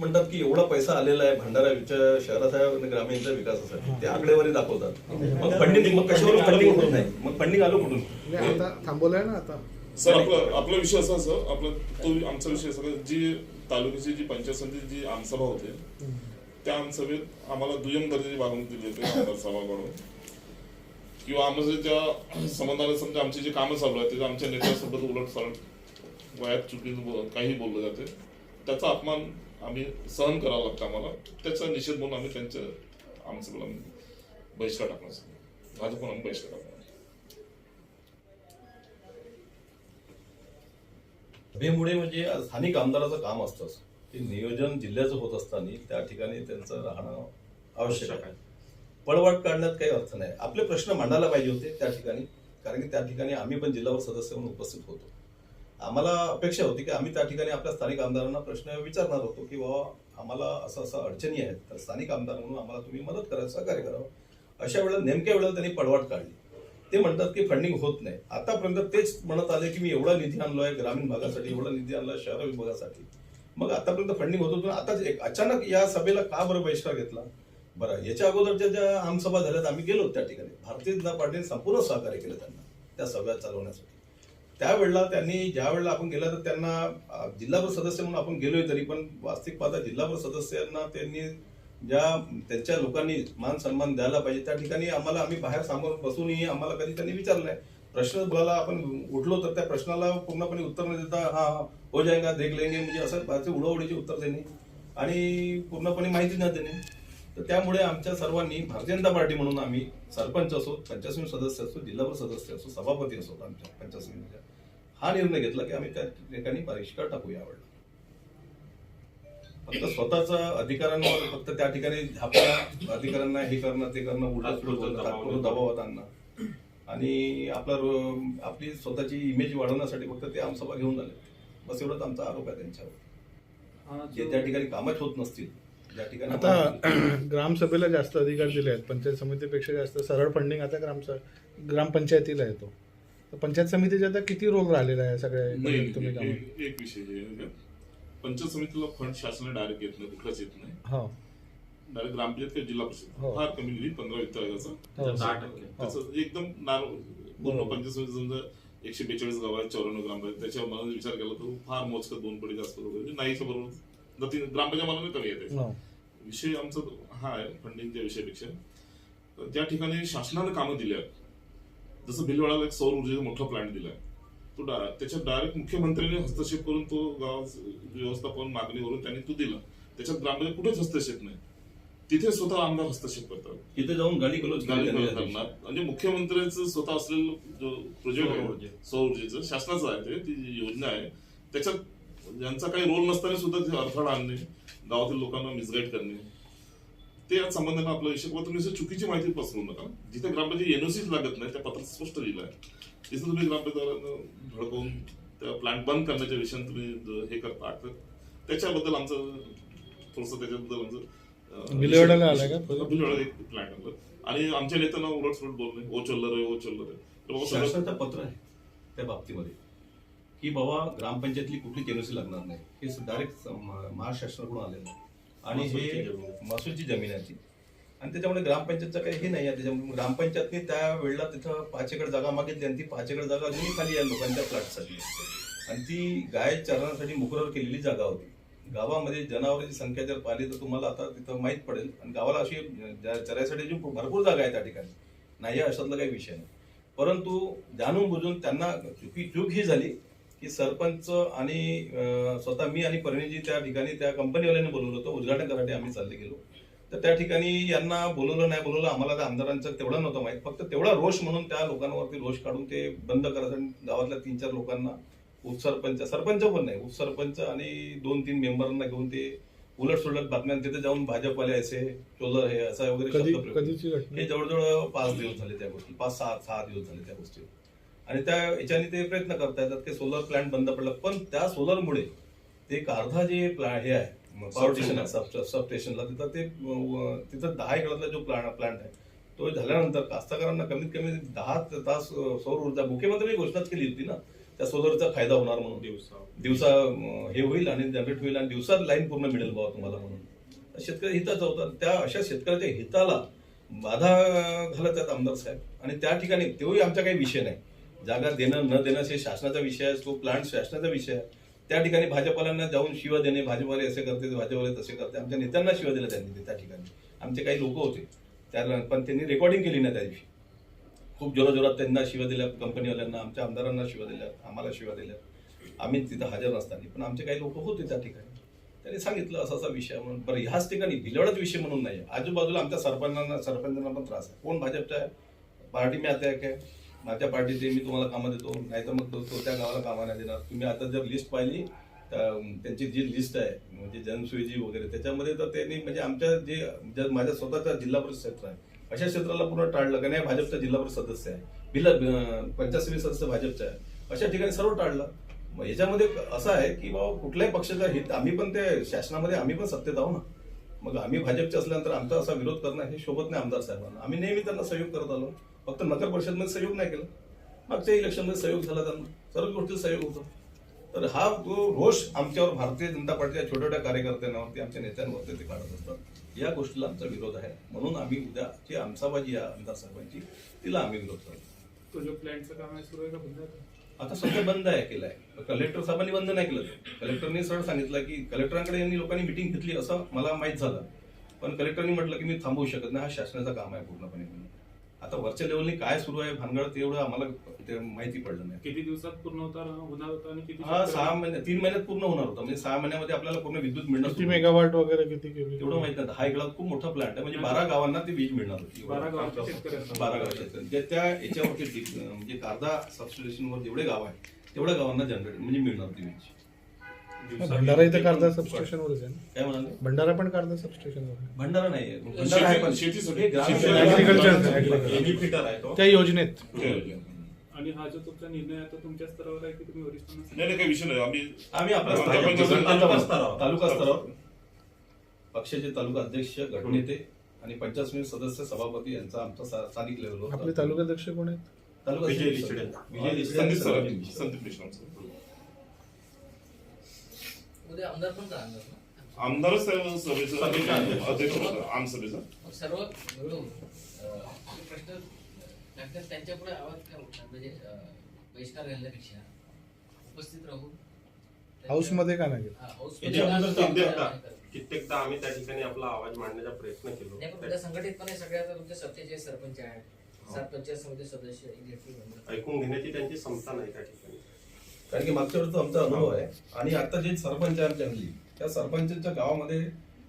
म्हणतात की एवढा पैसा आलेला आहे भंडारा शहराच्या ग्रामीणच्या विकासासाठी, ते आकडेवारी दाखवतात. मग फंडिंग, मग कशावर फंडिंग होत नाही, मग फंडिंग आलं कुठून? आता थांबवलंय ना आता सर. आपला विषय असा सर, तो आमचा विषय असा जी तालुक्याची जी पंचायत समिती जी आमसभा होते, त्या आमसभेत आम्हाला दुय्यम दर्जाची वागणूक दिली होती आमदार सभाकडून, किंवा आम्हाला त्या संबंधाने समजा आमची जी कामं चालू आहेत ते आमच्या नेत्यासोबत उलट वयात चुकीचं काही बोललं जाते, त्याचा अपमान आम्ही सहन करावा लागतो आम्हाला. त्याचा निषेध म्हणून आम्ही त्यांच्या आमसभेला बहिष्कार टाकणार, भाजप म्हणून बहिष्कार टाकणार. सभेमुळे म्हणजे स्थानिक आमदाराचं काम असतं, ते नियोजन जिल्ह्याचं होत असताना त्या ठिकाणी त्यांचं राहणं आवश्यक आहे. पळवाट काढण्यात काही अर्थ नाही. आपले प्रश्न मांडायला पाहिजे होते त्या ठिकाणी, कारण की त्या ठिकाणी आम्ही पण जिल्हावर सदस्य म्हणून उपस्थित होतो. आम्हाला अपेक्षा होती की आम्ही त्या ठिकाणी आपल्या स्थानिक आमदारांना प्रश्न विचारणार होतो की बाबा आम्हाला असं असं अडचणी आहेत, तर स्थानिक आमदार म्हणून आम्हाला तुम्ही मदत करा, सहकार्य करावं. अशा वेळेला नेमक्या वेळेला त्यांनी पळवाट काढली. ते म्हणतात की फंडिंग होत नाही. आतापर्यंत तेच म्हणत आले की मी एवढा निधी आणलोय ग्रामीण भागासाठी, एवढा निधी आणलाय शहर विभागासाठी. मग आतापर्यंत फंडिंग होत होतं, आता अचानक या सभेला का बरं बहिष्कार घेतला? बरं, याच्या अगोदरच्या ज्या आमसभा झाल्यात आम्ही गेलो त्या ठिकाणी, भारतीय जनता पार्टीने संपूर्ण सहकार्य केलं त्यांना त्या सभा चालवण्यासाठी. त्यावेळेला त्यांनी, ज्या वेळेला आपण गेला तर त्यांना जिल्हाभर सदस्य म्हणून आपण गेलोय, तरी पण वास्तविक पाहता जिल्हाभर सदस्यांना त्यांनी ज्या त्यांच्या लोकांनी मान सन्मान द्यायला पाहिजे त्या ठिकाणी आम्ही बाहेर समोर बसूनही आम्हाला कधी त्यांनी विचारलं नाही. प्रश्न बोलायला आपण उठलो तर त्या प्रश्नाला पूर्णपणे उत्तर न देता हा हो जाएगा देख लेंगे म्हणजे असं उडवडीचे उत्तर देणे आणि पूर्णपणे माहिती न देणे. तर त्यामुळे आमच्या सर्वांनी भारतीय जनता पार्टी म्हणून आम्ही सरपंच असो, पंचायत समिती सदस्य असो, जिल्हाभर सदस्य असो, सभापती असो आमच्या पंचायत समितीच्या, हा निर्णय घेतला की आम्ही त्या ठिकाणी बहिष्कार टाकू यावेळेला. फक्त स्वतःच्या अधिकाऱ्यांवर फक्त त्या ठिकाणी आपल्या अधिकाऱ्यांना हे करणं ते करणं, उलट दबावात आणणं आणि आपली स्वतःची इमेज वाढवण्यासाठी फक्त ते आमसभा घेऊन आले, बस एवढाच आमचा आरोप आहे त्यांच्यावर. जे त्या ठिकाणी कामच होत नसतील, ज्या ठिकाणी आता ग्रामसभेला जास्त अधिकार दिले आहेत, पंचायत समितीपेक्षा जास्त सरळ फंडिंग आता ग्रामपंचायतीला येतो. तर पंचायत समितीचा आता किती रोल राहिलेला आहे सगळ्या तुम्ही काम? एक विषय, पंचायत समितीला फंड शासनाने डायरेक्ट येत नाही, कुठलाच येत नाही. हो, डायरेक्ट ग्रामपंचायत किंवा जिल्हा परिषद फार कमी निधी 15 वित्त आयोगाचा, 10% त्याचं एकदम पूर्ण पंचायत समिती समजा 142 गाव आहेत, 94 ग्रामपंचायत, त्याच्या मनाने विचार केला तर फार मोजकं 2 पडी जास्त वगैरे नाहीच्या बरोबर ग्रामपंचायत मनाने कमी येते. विषय आमचा हा आहे फंडिंगच्या विषयापेक्षा. ज्या ठिकाणी शासनाने कामं दिली आहेत, जसं भिलवाडाला एक सौर ऊर्जेचा मोठा प्लांट दिलाय, तो त्याच्यात डायरेक्ट मुख्यमंत्र्यांनी हस्तक्षेप करून तो गाव व्यवस्थापन मागणीवरून त्यांनी तो दिला. त्याच्यात ग्रामपंचायत कुठेच हस्तक्षेप नाही, तिथे स्वतः आमदार हस्तक्षेप करतात, तिथे जाऊन गाडी करणार. म्हणजे मुख्यमंत्र्यांचं स्वतः असलेलं जो प्रोजेक्ट आहे सौर ऊर्जेचं, शासनाचं आहे ते, ती योजना आहे, त्याच्यात ज्यांचा काही रोल नसताना सुद्धा ते अडथळा आणणे, गावातील लोकांना मिसगाईड करणे, ते या संबंधाने आपला विषय. तुम्ही चुकीची माहिती पसरू नका. जिथे ग्रामपंचायत एनओसीच लागत नाही त्या पत्रात स्पष्ट लिहिलं आहे, तिथे तुम्ही ग्रामपंचायतीला भडकवून त्या प्लांट बंद करण्याच्या विषयाने तुम्ही हे करता. त्याच्याबद्दल आमचं थोडंसं त्याच्याबद्दल आमचं भिलवाडाला आलाय का? भिलवाडा एक प्लांट आणलं आणि आमच्या नेत्यांना उलटसुलट बोलणे, ओ चल्लर आहे, ओ चल्लर आहे. शासनाचं पत्र आहे त्या बाबतीमध्ये की बाबा ग्रामपंचायतली कुठली एनओसी लागणार नाही, हे डायरेक्ट महाराष्ट्र शासनाकडून आलेलं आहे आणि हे महसूलची जमीन आहे ती. आणि त्याच्यामुळे ग्रामपंचायतचं काही हे नाही आहे. त्याच्यामुळे ग्रामपंचायतने त्या वेळेला तिथं 5 एकर जागा मागितली आणि ती 5 एकर जागा अजूनही खाली आहे लोकांच्या फ्लॅटसाठी, आणि ती गाय चरण्यासाठी मुकरर केलेली जागा होती. गावामध्ये जनावरांची संख्या जर पाहिली तर तुम्हाला आता तिथं माहीत पडेल, आणि गावाला अशी चरायसाठी जी भरपूर जागा आहे त्या ठिकाणी, नाही अशातला काही विषय नाही. परंतु जाणून बुजून त्यांना चूक ही झाली की सरपंच आणि स्वतः मी आणि परिणीजी त्या ठिकाणी त्या कंपनीवाल्याने बोलवलं होतं उद्घाटन करायला, आम्ही चालले गेलो. तर त्या ठिकाणी यांना बोलवलं नाही बोलवलं आम्हाला त्या आमदारांचं तेवढं नव्हतं माहीत, फक्त तेवढा रोष म्हणून त्या लोकांवरती रोष काढून ते बंद करायचं. गावातल्या 3-4 लोकांना, सरपंच पण नाही, उपसरपंच आणि 2-3 मेंबरांना घेऊन ते उलट सुलट बातम्या, तिथे जाऊन भाजपवाले असे चोलर हे असा वगैरे शब्द, हे जवळजवळ 5 दिवस झाले त्या गोष्टी, 5-6 दिवस झाले त्या गोष्टी. आणि त्या याच्याने ते प्रयत्न करता येतात की सोलर प्लांट बंद पडला, पण त्या सोलरमुळे ते एक अर्धा जे हे आहे पॉवर स्टेशन आहे सब स्टेशनला, तिथं 10 एकरातला जो प्लांट आहे तो झाल्यानंतर कास्तकारांना कमीत कमी 10 तास सौर ऊर्जा मुख्यमंत्र्यांनी घोषणाच केली होती ना, त्या सोलरचा फायदा होणार म्हणून दिवसा हे होईल आणि जनरेट होईल आणि दिवसात लाईन पूर्ण मिळेल बाबा तुम्हाला म्हणून शेतकरी हिताचा होता. त्या अशा शेतकऱ्याच्या हिताला बाधा घालत आहेत आमदार साहेब आणि त्या ठिकाणी तोही आमचा काही विषय नाही. जागा देणं न देणं हे शासनाचा विषय आहे, तो प्लांट शासनाचा विषय आहे. त्या ठिकाणी भाजपाल्यांना जाऊन शिवा देणे, भाजपवाले असे करते, भाजपवाले तसे करते, आमच्या नेत्यांना शिवा दिल्या त्यांनी त्या ठिकाणी. आमचे काही लोक होते त्या, पण त्यांनी रेकॉर्डिंग केली ना त्या दिवशी. खूप जोराजोरात त्यांना शिवा दिल्या, कंपनीवाल्यांना, आमच्या आमदारांना शिवा दिल्या, आम्हाला शिवा दिल्या. आम्ही तिथं हजर नसताना पण आमचे काही लोक होते त्या ठिकाणी. त्यांनी सांगितलं असा असा विषय म्हणून. बरं, ह्याच ठिकाणी भिलवडच विषय म्हणून नाही, आजूबाजूला आमच्या सरपंचांना पण त्रास आहे. कोण भाजपचा आहे, पार्टी मी आता काय माझ्या पार्टीचे मी तुम्हाला कामं देतो, नाही तर मग तो त्या गावाला कामं नाही देणार. तुम्ही आता जर लिस्ट पाहिली त्यांची जी लिस्ट आहे म्हणजे जनसुविधी वगैरे त्याच्यामध्ये तर त्यांनी म्हणजे आमच्या जे माझ्या स्वतःचा जिल्हा परिषद क्षेत्र आहे अशा क्षेत्राला पूर्ण टाळलं. का नाही, भाजपचा जिल्हा परिषद सदस्य आहे, पंचायत समिती सदस्य भाजपचा आहे, अशा ठिकाणी सर्व टाळलं. मग याच्यामध्ये असं आहे की बाबा कुठल्याही पक्षाचा हित, आम्ही पण ते शासनामध्ये आम्ही पण सत्तेत आहो ना, मग आम्ही भाजपचे असल्यानंतर आमचा असा विरोध करणं हे शोभत नाही आमदार साहेबांना. आम्ही नेहमी त्यांना सहयोग करत आलो, फक्त नगर परिषदमध्ये सहयोग नाही केला, मागच्या इलेक्शनमध्ये सहयोग झाला त्यांना, सर्व गोष्टी सहयोग होतो. तर हा जो रोष आमच्यावर भारतीय जनता पार्टीच्या छोट्या छोट्या कार्यकर्त्यांवरती, आमच्या नेत्यांवरती ते काढत असतात, या गोष्टीला आमचा विरोध आहे. म्हणून आम्ही उद्या जी आमसाबाजी या आमदार साहेबांची तिला आम्ही विरोध करतो. तो जो प्लॅनचं काम आहे सुरू आहे का बंद आहे? आता सध्या बंद आहे केलाय. कलेक्टर साहेबांनी बंद नाही केलं. कलेक्टरने सरळ सांगितलं की कलेक्टरांकडे यांनी लोकांनी मिटिंग घेतली असं मला माहित झालं, पण कलेक्टरनी म्हटलं की मी थांबवू शकत नाही, हा शासनाचं काम आहे पूर्णपणे. आता वरच्या लेवलनी काय सुरू आहे भानगड ते एवढं आम्हाला ते माहिती पडलं नाही. किती दिवसात पूर्ण होणार होता आणि किती? हा 6 महिने 3 महिन्यात पूर्ण होणार होता. म्हणजे 6 महिन्यामध्ये आपल्याला पूर्ण विद्युत मिळणार. किती मेगावाट वगैरे किती केली एवढं माहित नाही. हा इकडा खूप मोठा प्लांट आहे, म्हणजे 12 गावांना ती वीज मिळणार होती. 12 गावाच्या शेतकऱ्यांना. 12 गावाच्या शेतकऱ्यांना त्या याच्यावरती म्हणजे कारदा सबस्टेशनवर जेवढे गाव आहे तेवढ्या गावांना जनरेट म्हणजे मिळणार ती वीज. भंडारा इथे कारदा सबस्टेशनवरच आहे ना? काय म्हणाले? भंडारा पण कारदा सबस्टेशनवर आहे. भंडारा नाही, भंडारा आहे पण शेतीसाठी. हे ग्राम- Agriculture. बेनिफिटर आहे तो. त्या योजनेत आणि हा जो तुमचा निर्णय आहे तो तुमच्या स्तरावर आहे की तुम्ही वरिष्ठांना नाही नाही, काही विषय नाही. आम्ही आपल्या तालुका स्तरावर पक्षाचे तालुका अध्यक्ष, गटनेते आणि पंचायत समिती सदस्य, सभापती यांचा आमचा स्थानिक लेवलवर आपले तालुकाध्यक्ष कोण आहेत? तालुका विजय अध्यक्ष लिचडे. विजय लिचडे, संदीप सर, संदीप लिचडे. संदीप निष्णात सर. उद्या आमदार पण राहणार ना? आमदारच सभेचा अध्यक्ष होता, आमसभेचा. सर्व मिळून प्रश्न टाकतात त्यांच्यापुढे आवाज काय उठणार म्हणजे बहिष्कार घालण्यापेक्षा उपस्थित राहून हाऊस मध्ये का नाही? हा, हाऊस याच्या मध्ये अगोदर आमदार कित्येकदा करतात. कित्येकदा आम्ही त्या ठिकाणी आपला आवाज मांडण्याचा प्रयत्न नाही पण केलो. उद्या संघटितपणे सगळ्या तुमच्या सत्तेचे सरपंच आहेत, 7 पंचायत समिती सदस्य इलेक्टेड मेंबर. ऐकून घेण्याची त्यांची क्षमता नाही त्या ठिकाणी. कारण की मागच्या वेळेचा आमचा अनुभव आहे आणि आता जे सरपंच आहे आमच्या हल्ली त्या सरपंचांच्या गावामध्ये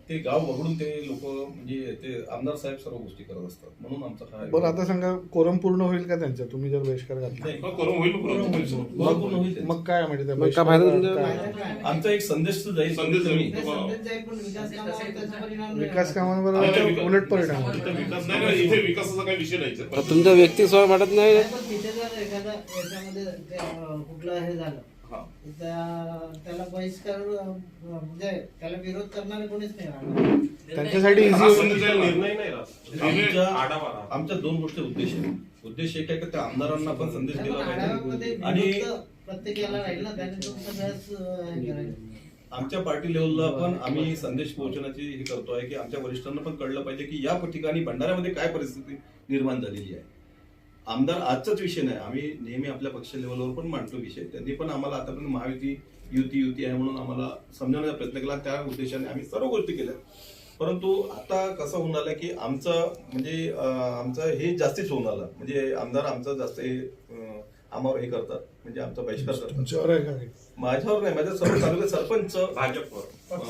ते गाव वगळून ते लोक म्हणजे ते आमदार साहेब सर्व गोष्टी करत असतात. म्हणून आमचा हा बरं, आता सांगा कोरम पूर्ण होईल का त्यांचा, तुम्ही जर बहिष्कार घातला? नाही, करून होईल पूर्ण होईल. मग काय माहिती त्या मग काय फायदा बहिष्काराचा तुमचा? काय? आमचा एक संदेश तर जाईल. संदेश जाईल. विकास कामांवर उलट परिणाम होईल. इथं विकास नाही ना, इथे विकासाचा काही विषय नाही. तर तुमचा व्यक्ती स्वभाव वाटत नाही. एखादा याच्यामध्ये कुठलं हे झालं हा. त्याला बहिष्कार म्हणजे त्याला विरोध करणारे कोणीच नाही राहणार. त्यांच्यासाठी हा इझी संदेश जाईल. निर्णय नाही राहत. आढावा राहत. आमच्या 2 गोष्टी उद्देश आहे. उद्देश एक आहे की त्या आमदारांना पण संदेश त्या दिला आढाव्यामध्ये पाहिजे आणि विरोध प्रत्येकाला राहील ना, त्याने तो सगळ्याच हे करायचं. आमच्या पार्टी लेवलला पण आम्ही संदेश पोहोचवण्याची हे करतोय की आमच्या वरिष्ठांना पण कळलं पाहिजे की या ठिकाणी भंडाऱ्यामध्ये काय परिस्थिती निर्माण झालेली आहे. आमदार आजचाच विषय नाही, आम्ही नेहमी आपल्या पक्ष लेवलवर पण मांडतो विषय. त्यांनी पण आम्हाला आतापर्यंत महायुती युती आहे म्हणून आम्हाला समजवण्याचा प्रयत्न केला. त्या उद्देशाने आम्ही सर्व गोष्टी केल्या. परंतु आता कसं होऊन आलं की आमचं म्हणजे आमचं हे जास्तीच होऊन आलं. म्हणजे आमदार आमचं जास्त हे आम्हाला हे करतात, म्हणजे आमचा बहिष्कार करतात. तुमच्यावर आहे का हे? माझ्यावर नाही, माझ्या सर्व तालुक्यात सरपंच, भाजपवर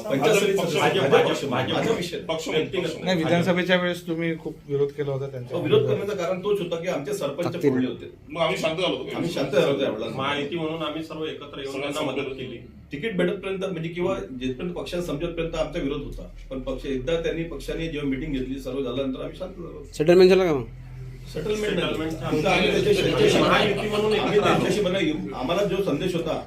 पंचायत समिती सदस्य, माझा विषय पक्ष नाही. व्यक्तिगत नाही, विधानसभेच्या वेळेस तुम्ही खूप विरोध केला होता तो त्यांचा. विरोध करण्याचं कारण तोच होता की आमचे सरपंच फोडले होते. मग आम्ही शांत झालो होतो. आम्ही शांत झालो त्यावेळेला. महायुती म्हणून आम्ही सर्व एकत्र येऊन त्यांना मदत केली. तिकीट भेटतपर्यंत म्हणजे किंवा जिथपर्यंत पक्षाला समजतपर्यंत आमचा विरोध होता. पण पक्ष एकदा त्यांनी पक्षाने जेव्हा मिटिंग घेतली सर्व झाल्यानंतर आम्ही शांत झालो. सेटलमेंट झालं का मग? सेटलमेंट Settlement महायुती म्हणून आम्ही एकत्र त्यांच्याशी बघा, आम्हाला जो संदेश होता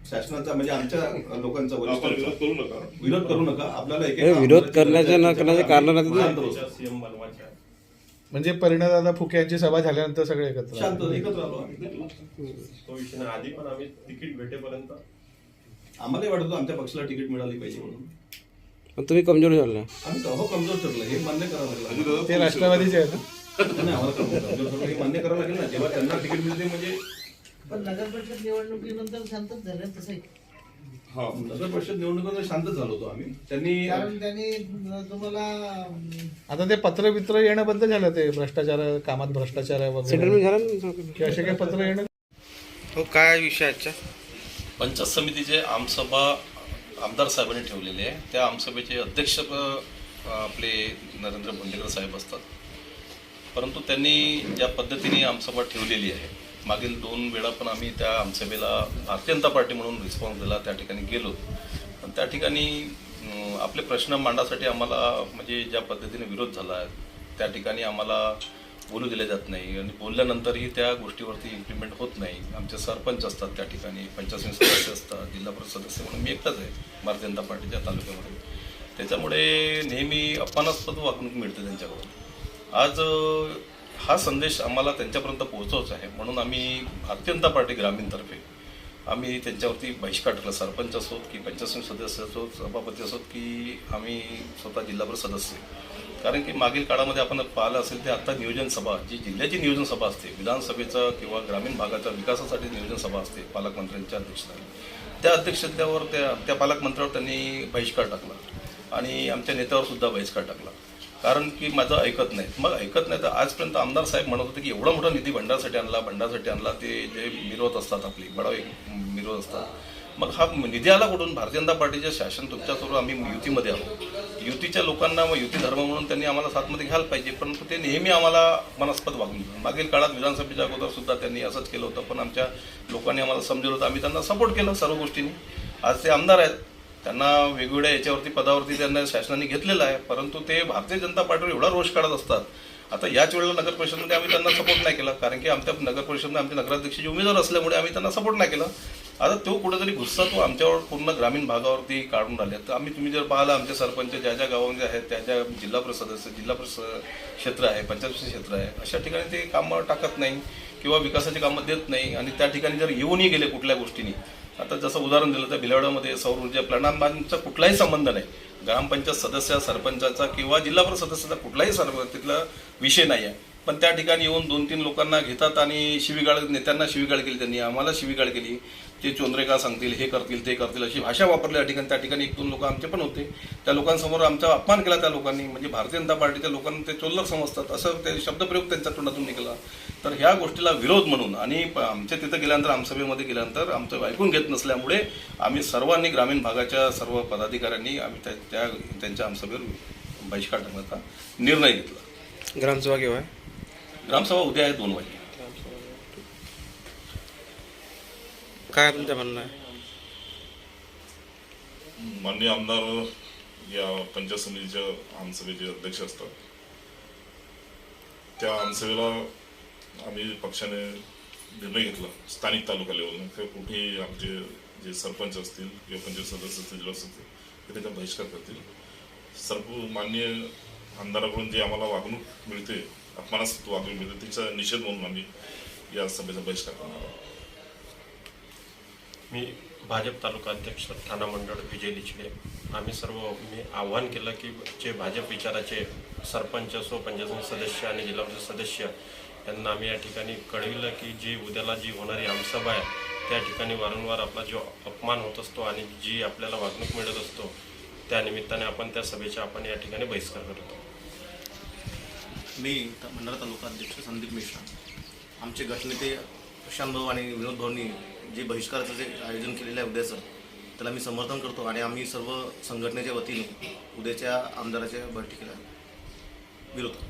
शासनाचा म्हणजे आमच्या लोकांचा आपण वरिष्ठांचा, विरोध करू नका. विरोध करू नका. आपल्याला हे विरोध करण्याचे न करण्याचे कारण नाही. सीएम बनवायचे. म्हणजे परिणयदादा फुके यांची सभा झाल्यानंतर सगळे एकत्र आले. शांत एकत्र आलो आम्ही. तो विषय नाही. आधी पण आम्ही तिकीट भेटेपर्यंत आम्हालाही वाटत होतं आमच्या पक्षाला तिकीट मिळाली पाहिजे म्हणून. पण तुम्ही कमजोर झाला. आम्ही हो कमजोर ठरलं हे मान्य करावं लागलं. ते राष्ट्रवादीचे आहेत ना. नाही, आम्हाला कमजोर ठरलं हे मान्य करावं लागेल ना. जेव्हा त्यांना तिकीट मिळते म्हणजे पण नगर परिषद निवडणुकीनंतर शांतच झालं तसंही. नगर परिषद निवडणुकीत शांतच झालो होतो आम्ही. त्यांनी कारण त्यांनी तुम्हाला आता ते पत्र बित्र येणं बंद झालं, ते भ्रष्टाचार, कामात भ्रष्टाचार आहे सेटलमेंट वगैरे, झालं ना? की असे काही पत्र येणं. हो, काय विषय आजचा? पंचायत समितीचे आमसभा आमदार साहेबांनी ठेवलेली आहे. त्या आमसभेचे अध्यक्ष आपले नरेंद्र बोंडेकर साहेब असतात. परंतु त्यांनी ज्या पद्धतीने आमसभा ठेवलेली आहे, मागील 2 वेळा पण आम्ही त्या आमसभेला भारतीय जनता पार्टी म्हणून रिस्पॉन्स दिला, त्या ठिकाणी गेलो. पण त्या ठिकाणी आपले प्रश्न मांडण्यासाठी आम्हाला म्हणजे ज्या पद्धतीने विरोध झाला आहे त्या ठिकाणी आम्हाला बोलू दिले जात नाही आणि बोलल्यानंतरही त्या गोष्टीवरती इम्प्लिमेंट होत नाही. आमचे सरपंच असतात त्या ठिकाणी, पंचायत समिती सदस्य असतात, जिल्हा परिषद सदस्य म्हणून मी एकटाच आहे भारतीय जनता पार्टीच्या तालुक्यामध्ये. त्याच्यामुळे नेहमी अपमानास्पद वागणूक मिळते त्यांच्याकडून. आज हा संदेश आम्हाला त्यांच्यापर्यंत पोहोचवायचा आहे म्हणून आम्ही भारतीय जनता पार्टी ग्रामीणतर्फे आम्ही त्यांच्यावरती बहिष्कार टाकला. सरपंच असोत की पंचायत समिती सदस्य असोत, सभापती असोत की आम्ही स्वतः जिल्हा परिषद सदस्य. कारण की मागील काळामध्ये आपण पाहिलं असेल ते आता नियोजन सभा, जी जिल्ह्याची नियोजन सभा असते, विधानसभेचं किंवा ग्रामीण भागाच्या विकासासाठी नियोजन सभा असते पालकमंत्र्यांच्या अध्यक्षतेखाली, त्या अध्यक्षतेवर त्या पालकमंत्र्यावर त्यांनी बहिष्कार टाकला आणि आमच्या नेत्यावर सुद्धा बहिष्कार टाकला. कारण की माझं ऐकत नाही. मग ऐकत नाही तर आजपर्यंत आमदार साहेब म्हणत होते की एवढा मोठा निधी भंडारसाठी आणला, ते जे मिरवत असतात आपली बडाव मिरवत असतात. मग हा निधी आला कुठून? भारतीय जनता पार्टीचे शासन तुमच्यासमोर आम्ही युतीमध्ये आलो. युतीच्या लोकांना व युती धर्म म्हणून त्यांनी आम्हाला साथमध्ये घ्यायला पाहिजे, परंतु ते नेहमी आम्हाला मनास्पद वागून. मागील काळात विधानसभेच्या अगोदर सुद्धा त्यांनी असंच केलं होतं, पण आमच्या लोकांनी आम्हाला समजवलं होतं, आम्ही त्यांना सपोर्ट केलं सर्व गोष्टींनी. आज ते आमदार आहेत, त्यांना वेगवेगळ्या याच्यावरती पदावरती त्यांना शासनाने घेतलेलं आहे, परंतु ते भारतीय जनता पार्टीवर एवढा रोष काढत असतात. आता याच वेळेला नगर परिषदेमध्ये आम्ही त्यांना सपोर्ट नाही केला, कारण की आमच्या नगर परिषदेमध्ये आमचे नगराध्यक्षाचे उमेदवार असल्यामुळे आम्ही त्यांना सपोर्ट नाही केला. आता तो कुठेतरी गुस्सा तो आमच्यावर पूर्ण ग्रामीण भागावरती काढून राहिले. तर तुम्ही जर पाहिलं आमचे सरपंच ज्या ज्या गावांमध्ये आहेत त्या ज्या जिल्हा परिषद सदस्य, जिल्हा परिषद क्षेत्र आहे, पंचायत क्षेत्र आहे, अशा ठिकाणी ते कामं टाकत नाही किंवा विकासाची कामं देत नाही. आणि त्या ठिकाणी जर येऊनही गेले कुठल्या गोष्टींनी, आता जसं उदाहरण दिलं तर भिलवाड्यामध्ये सौर ऊर्जा प्लांटांचा कुठलाही संबंध नाही. ग्रामपंचायत सदस्य, सरपंचाचा किंवा जिल्हा परिषद सदस्याचा कुठलाही तिथला विषय नाही आहे. पण त्या ठिकाणी येऊन 2-3 लोकांना घेतात आणि शिवीगाळ, नेत्यांना शिवीगाळ केली त्यांनी, आम्हाला शिवीगाळ केली. ते चोंद्रेका सांगतील, हे करतील, ते करतील अशी भाषा वापरली. त्या ठिकाणी 1-2 लोक आमचे पण होते. त्या लोकांसमोर आमचा अपमान केला त्या लोकांनी. म्हणजे भारतीय जनता पार्टीच्या लोकांना ते चोल्लर समजतात असं ते शब्दप्रयोग त्यांच्या तोंडातून निघाला. तर ह्या गोष्टीला विरोध म्हणून आणि आमच्या तिथं गेल्यानंतर, आमसभेमध्ये गेल्यानंतर आमचं ऐकून घेत नसल्यामुळे आम्ही सर्वांनी ग्रामीण भागाच्या सर्व पदाधिकाऱ्यांनी आम्ही त्यांच्या आमसभेवर बहिष्कार टाकण्याचा निर्णय घेतला. ग्रामसभा केव्हा आहे? ग्रामसभा उद्या आहे 2 वाजता. काय तुमचं म्हणणं आहे? माननीय आमदार या पंचायत समितीच्या आमसभेचे अध्यक्ष असतात. त्या आमसभेला आम्ही पक्षाने निर्णय घेतला स्थानिक तालुका लेवलने किंवा कुठेही आमचे जे सरपंच असतील किंवा पंचायत सदस्य असतील, जिल्हा असतील ते त्याचा बहिष्कार करतील. सर्व माननीय आमदाराकडून जे आम्हाला वागणूक मिळते, अपमानास्पद वागणूक मिळते, त्याचा निषेध म्हणून आम्ही या सभेचा बहिष्कार करणार आहोत. मी भाजप तालुका अध्यक्ष ठाणा मंडळ विजय लिचडे. आम्ही सर्व मी आव्हान केलं की जे भाजप विचाराचे सरपंच असो, पंचायत समिती सदस्य आणि जिल्हा परिषद सदस्य यांना आम्ही या ठिकाणी कळविलं की जी उद्याला जी होणारी आमसभा आहे त्या ठिकाणी वारंवार आपला जो अपमान होत असतो आणि जी आपल्याला वागणूक मिळत असतो, त्या निमित्ताने आपण त्या सभेचा आपण या ठिकाणी बहिष्कार करतो. मी भंडारा तालुका अध्यक्ष संदीप मिश्रा. आमचे गटनेते प्रशांत भाऊ आणि विनोद भाऊंनी जे बहिष्काराचं जे आयोजन केलेलं आहे उद्याचं, त्याला मी समर्थन करतो आणि आम्ही सर्व संघटनेच्या वतीने उद्याच्या आमदाराच्या बैठकीला विरोध करतो.